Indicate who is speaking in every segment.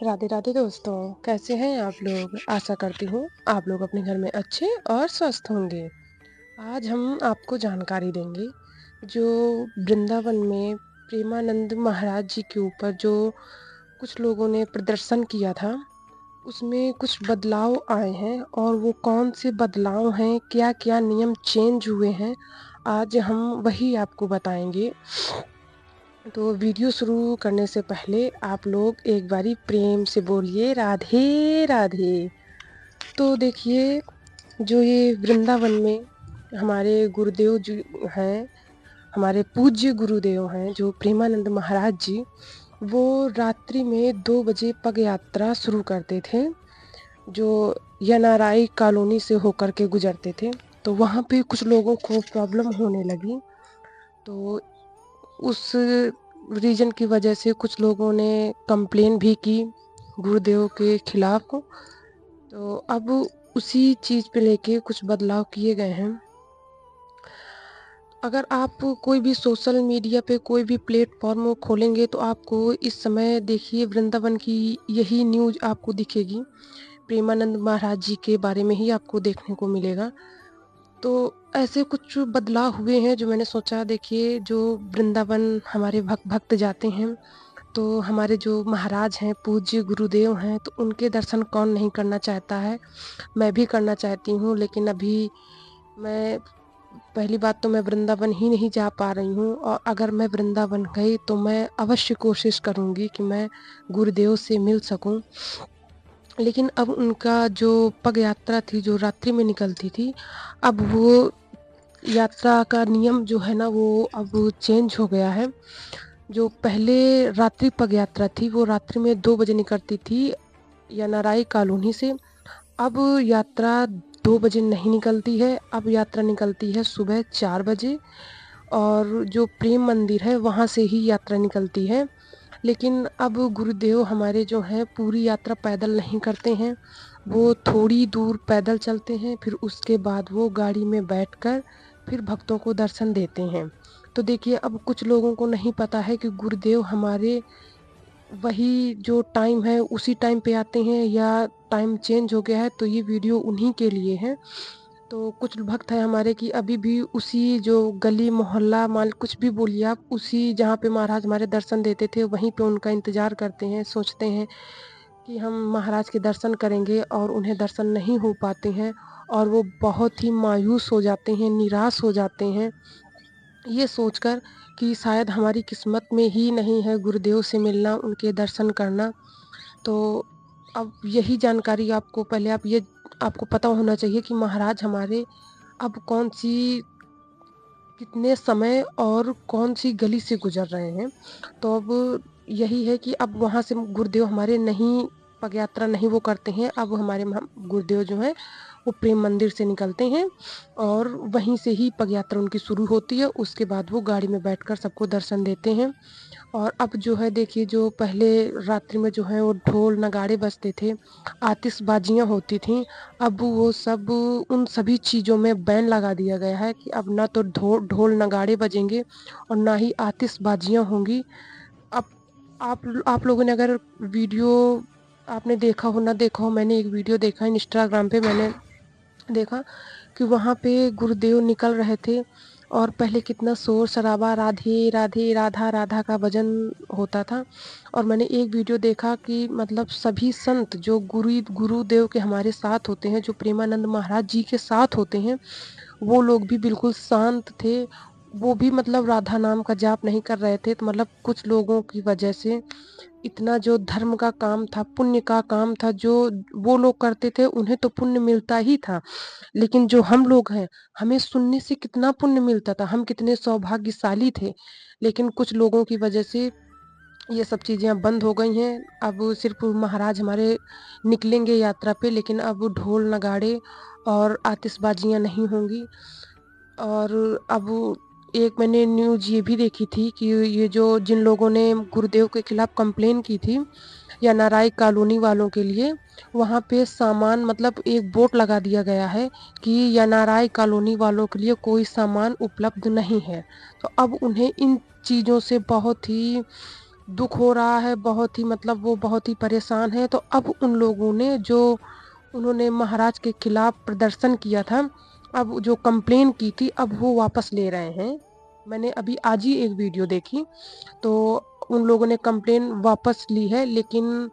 Speaker 1: राधे राधे दोस्तों, कैसे हैं आप लोग? आशा करती हूँ आप लोग अपने घर में अच्छे और स्वस्थ होंगे। आज हम आपको जानकारी देंगे जो वृंदावन में प्रेमानंद महाराज जी के ऊपर जो कुछ लोगों ने प्रदर्शन किया था, उसमें कुछ बदलाव आए हैं और वो कौन से बदलाव हैं, क्या-क्या नियम चेंज हुए हैं, आज हम वही आपको बताएँगे। तो वीडियो शुरू करने से पहले आप लोग एक बारी प्रेम से बोलिए राधे राधे। तो देखिए, जो ये वृंदावन में हमारे गुरुदेव जी हैं, हमारे पूज्य गुरुदेव हैं जो प्रेमानंद महाराज जी, वो रात्रि में 2 बजे पग यात्रा शुरू करते थे, जो यनाराई कॉलोनी से होकर के गुजरते थे। तो वहाँ पे कुछ लोगों को प्रॉब्लम होने लगी, तो उस रीज़न की वजह से कुछ लोगों ने कंप्लेन भी की गुरुदेव के खिलाफ। तो अब उसी चीज़ पे लेके कुछ बदलाव किए गए हैं। अगर आप कोई भी सोशल मीडिया पे कोई भी प्लेटफ़ॉर्म खोलेंगे तो आपको इस समय देखिए वृंदावन की यही न्यूज़ आपको दिखेगी। प्रेमानंद महाराज जी के बारे में ही आपको देखने को मिलेगा। तो ऐसे कुछ बदलाव हुए हैं जो मैंने सोचा देखिए, जो वृंदावन हमारे भक्त जाते हैं, तो हमारे जो महाराज हैं, पूज्य गुरुदेव हैं, तो उनके दर्शन कौन नहीं करना चाहता है। मैं भी करना चाहती हूँ, लेकिन अभी मैं पहली बात तो मैं वृंदावन ही नहीं जा पा रही हूँ, और अगर मैं वृंदावन गई तो मैं अवश्य कोशिश करूँगी कि मैं गुरुदेव से मिल सकूँ। लेकिन अब उनका जो पग यात्रा थी, जो रात्रि में निकलती थी, अब वो यात्रा का नियम जो है ना, वो अब चेंज हो गया है। जो पहले रात्रि पग यात्रा थी, वो रात्रि में 2 बजे निकलती थी यनाराई कॉलोनी से। अब यात्रा 2 बजे नहीं निकलती है, अब यात्रा निकलती है सुबह 4 बजे, और जो प्रेम मंदिर है वहाँ से ही यात्रा निकलती है। लेकिन अब गुरुदेव हमारे जो हैं पूरी यात्रा पैदल नहीं करते हैं, वो थोड़ी दूर पैदल चलते हैं, फिर उसके बाद वो गाड़ी में बैठकर फिर भक्तों को दर्शन देते हैं। तो देखिए, अब कुछ लोगों को नहीं पता है कि गुरुदेव हमारे वही जो टाइम है उसी टाइम पे आते हैं या टाइम चेंज हो गया है, तो ये वीडियो उन्हीं के लिए है। तो कुछ भक्त हैं हमारे कि अभी भी उसी जो गली मोहल्ला मान कुछ भी बोलिए आप, उसी जहाँ पे महाराज हमारे दर्शन देते थे वहीं पे उनका इंतज़ार करते हैं, सोचते हैं कि हम महाराज के दर्शन करेंगे, और उन्हें दर्शन नहीं हो पाते हैं और वो बहुत ही मायूस हो जाते हैं, निराश हो जाते हैं, ये सोचकर कि शायद हमारी किस्मत में ही नहीं है गुरुदेव से मिलना, उनके दर्शन करना। तो अब यही जानकारी आपको पहले आपको पता होना चाहिए कि महाराज हमारे अब कौन-सी कितने समय और कौन-सी गली से गुज़र रहे हैं। तो अब यही है कि अब वहाँ से गुरुदेव हमारे नहीं पगयात्रा नहीं वो करते हैं, अब हमारे गुरुदेव जो हैं वो प्रेम मंदिर से निकलते हैं और वहीं से ही पगयात्रा उनकी शुरू होती है। उसके बाद वो गाड़ी में बैठकर सबको दर्शन देते हैं। और अब जो है देखिए, जो पहले रात्रि में जो है वो ढोल नगाड़े बजते थे, आतिशबाजियाँ होती थीं, अब वो सब उन सभी चीज़ों में बैन लगा दिया गया है कि अब ना तो ढोल नगाड़े बजेंगे और ना ही आतिशबाजियाँ होंगी। अब आप लोगों ने अगर वीडियो आपने देखा हो ना देखा हो, मैंने एक वीडियो देखा इंस्टाग्राम पे, मैंने देखा कि वहाँ पे गुरुदेव निकल रहे थे और पहले कितना शोर-शराबा राधे, राधे, राधा, राधा का भजन होता था। और मैंने एक वीडियो देखा कि मतलब सभी संत जो गुरुदेव के हमारे साथ होते हैं, जो प्रेमानंद महाराज जी के साथ होते हैं, वो लोग भी बिल्कुल शांत थे। वो भी मतलब राधा नाम का जाप नहीं कर रहे थे। तो मतलब कुछ लोगों की वजह से इतना जो धर्म का काम था, पुण्य का काम था, जो वो लोग करते थे उन्हें तो पुण्य मिलता ही था। लेकिन जो हम लोग हैं, हमें सुनने से कितना पुण्य मिलता था, हम कितने सौभाग्यशाली थे। लेकिन कुछ लोगों की वजह से ये सब चीज़ें अब बंद हो गई हैं। अब सिर्फ़ महाराज हमारे निकलेंगे यात्रा पे, लेकिन अब ढोल नगाड़े और आतिशबाजियाँ नहीं होंगी। और अब एक मैंने न्यूज़ ये भी देखी थी कि ये जो जिन लोगों ने गुरुदेव के खिलाफ कंप्लेन की थी, या नाराई कॉलोनी वालों के लिए, वहाँ पे सामान मतलब एक बोर्ड लगा दिया गया है कि यनाराई कॉलोनी वालों के लिए कोई सामान उपलब्ध नहीं है। तो अब उन्हें इन चीज़ों से बहुत ही दुःख हो रहा है, बहुत ही मतलब वो बहुत ही परेशान हैं। तो अब उन लोगों ने जो उन्होंने महाराज के खिलाफ प्रदर्शन किया था, अब जो कंप्लेन की थी, अब वो वापस ले रहे हैं। मैंने अभी आज ही एक वीडियो देखी, तो उन लोगों ने कंप्लेन वापस ली है, लेकिन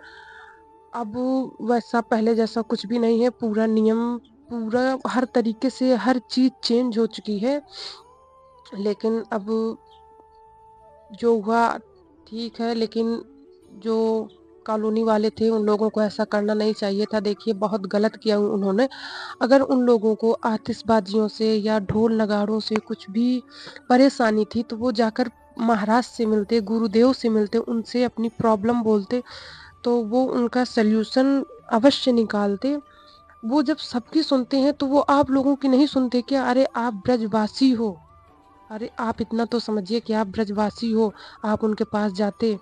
Speaker 1: अब वैसा पहले जैसा कुछ भी नहीं है। पूरा नियम, पूरा हर तरीके से हर चीज़ चेंज हो चुकी है। लेकिन अब जो हुआ ठीक है, लेकिन जो कॉलोनी वाले थे उन लोगों को ऐसा करना नहीं चाहिए था। देखिए बहुत गलत किया उन्होंने। अगर उन लोगों को आतिशबाजियों से या ढोल नगाड़ों से कुछ भी परेशानी थी, तो वो जाकर महाराज से मिलते, गुरुदेव से मिलते, उनसे अपनी प्रॉब्लम बोलते, तो वो उनका सल्यूशन अवश्य निकालते। वो जब सबकी सुनते हैं तो वो आप लोगों की नहीं सुनते क्या? अरे आप ब्रजवासी हो, अरे आप इतना तो समझिए कि आप ब्रजवासी हो। आप उनके पास जाते,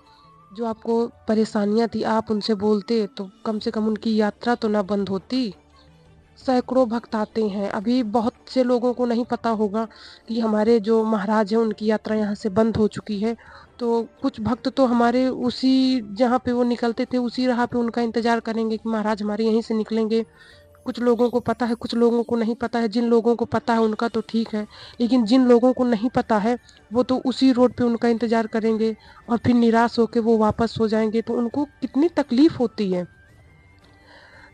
Speaker 1: जो आपको परेशानियाँ थी आप उनसे बोलते, तो कम से कम उनकी यात्रा तो ना बंद होती। सैकड़ों भक्त आते हैं। अभी बहुत से लोगों को नहीं पता होगा कि हमारे जो महाराज हैं उनकी यात्रा यहाँ से बंद हो चुकी है। तो कुछ भक्त तो हमारे उसी जहाँ पे वो निकलते थे उसी राह पे उनका इंतज़ार करेंगे कि महाराज हमारे यहीं से निकलेंगे। कुछ लोगों को पता है, कुछ लोगों को नहीं पता है। जिन लोगों को पता है उनका तो ठीक है, लेकिन जिन लोगों को नहीं पता है वो तो उसी रोड पे उनका इंतज़ार करेंगे और फिर निराश होके वो वापस हो जाएँगे, तो उनको कितनी तकलीफ़ होती है।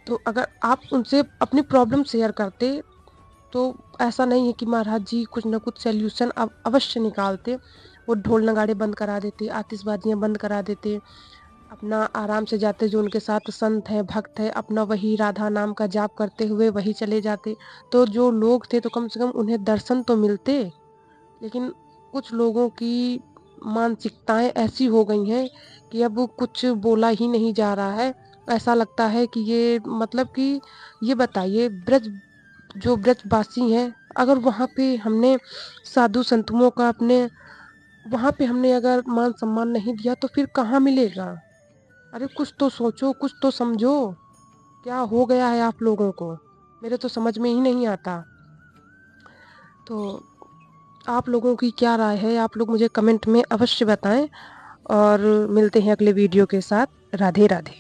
Speaker 1: तो अगर आप उनसे अपनी प्रॉब्लम शेयर करते, तो ऐसा नहीं है कि महाराज जी कुछ न कुछ सॉल्यूशन अवश्य निकालते। वो ढोल नगाड़े बंद करा देते, आतिशबाजियाँ बंद करा देते, अपना आराम से जाते, जो उनके साथ संत हैं, भक्त हैं, अपना वही राधा नाम का जाप करते हुए वही चले जाते। तो जो लोग थे तो कम से कम उन्हें दर्शन तो मिलते। लेकिन कुछ लोगों की मानसिकताएँ ऐसी हो गई हैं कि अब वो कुछ बोला ही नहीं जा रहा है। ऐसा लगता है कि ये मतलब कि ये बताइए, जो ब्रजवासी हैं, अगर वहाँ पे हमने साधु संतों का अपने वहाँ पे हमने अगर मान-सम्मान नहीं दिया तो फिर कहाँ मिलेगा? अरे कुछ तो सोचो, कुछ तो समझो, क्या हो गया है आप लोगों को? मेरे तो समझ में ही नहीं आता। तो आप लोगों की क्या राय है? आप लोग मुझे कमेंट में अवश्य बताएँ और मिलते हैं अगले वीडियो के साथ। राधे राधे।